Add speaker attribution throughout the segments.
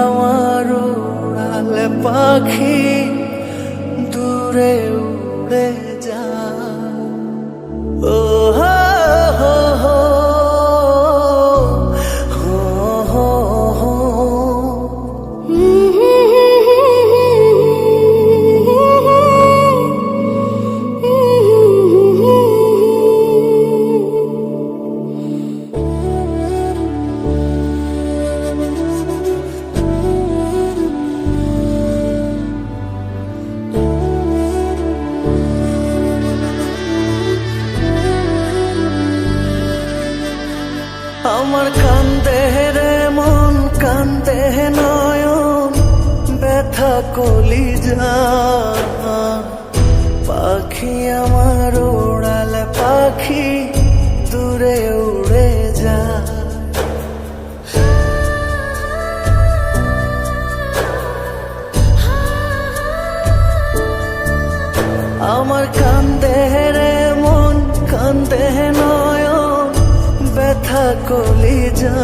Speaker 1: আমার উড়াল পাখি দূরে উড়ে যা। ও হো হো হো হো হো আমার কান্দে রে মন কান্দে নয়ন ব্যথা কলিজা। পাখি আমার উড়াল পাখি দূরে উড়ে যা। আমার কান্দে রে মন কান্দে নয়ন ব্যথা কলিজা।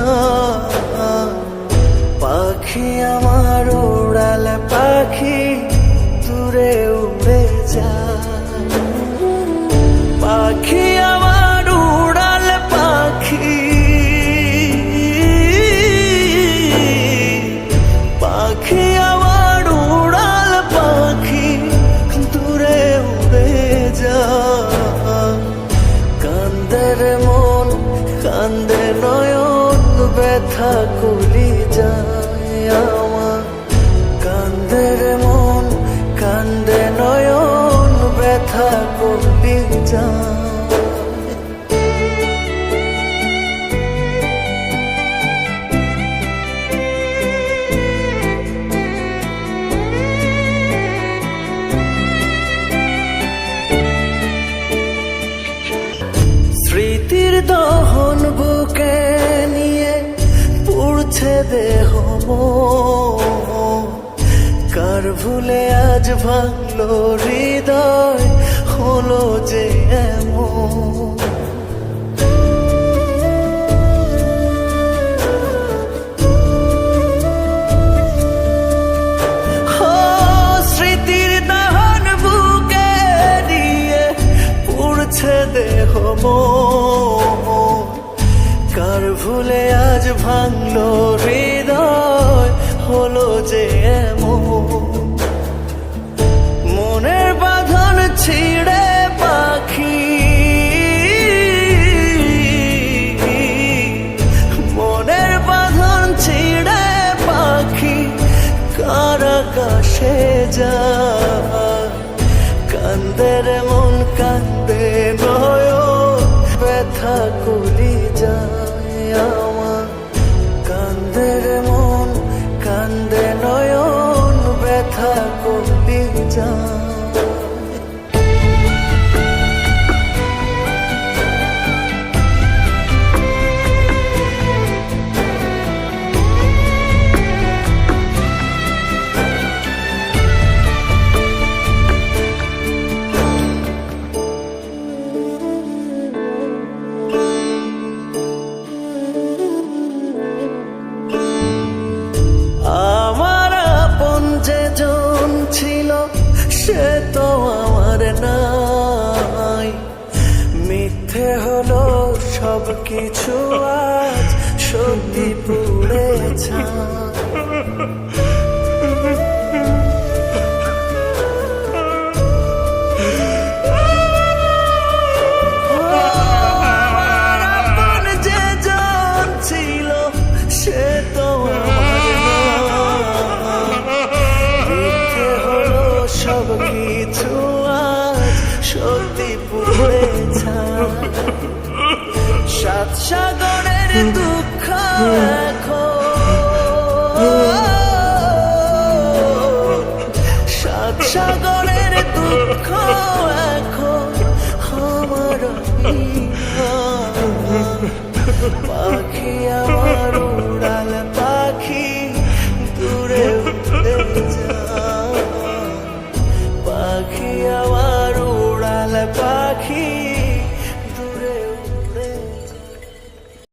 Speaker 1: পাখি আমার উড়াল পাখি দূরে উড়ে যা। পাখি আমার উড়াল পাখি পাখি আমার উড়াল পাখি দূরে উড়ে যা। কান্দের মন কান্দে নয়ন ব্যথা কলি যায় আমার। কান্দের মন কান্দে নয়ন ব্যথা কলি যায়। স্মৃতির দহন বুকে নিয়ে পুড়ছে দেহ মন। কার ভুলে আজ ভাঙলো হৃদয় হলো যে এমন। স্মৃতির দহন বুকে নিয়ে পুড়ছে দেহ মন। কার ভুলে আজ ভাঙলো হৃদয় হলো যে এমন। মনের বাঁধন ছিঁড়ে পাখি মনের বাঁধন ছিঁড়ে পাখি কার আকাশে যা। কান্দের মন কান্দে নয়ন ব্যথা কলি যায় আমার। কান্দের মন কান্দে নয়ন ব্যথা কলি যায়। সে তো আমার নাই। মিথ্যে হলো সব কিছু আজ সত্যি পুড়ে ছাই। যে জন ছিল সে তো সব কিছু আজ সত্যি পুড়ে ছাই। সাত সাগরের দুঃখ এখন সাত সাগরের দুঃখ এখন আমার। পাখি আমার উড়াল পাখি দূরে উড়ে যা। পাখি আমার উড়াল পাখি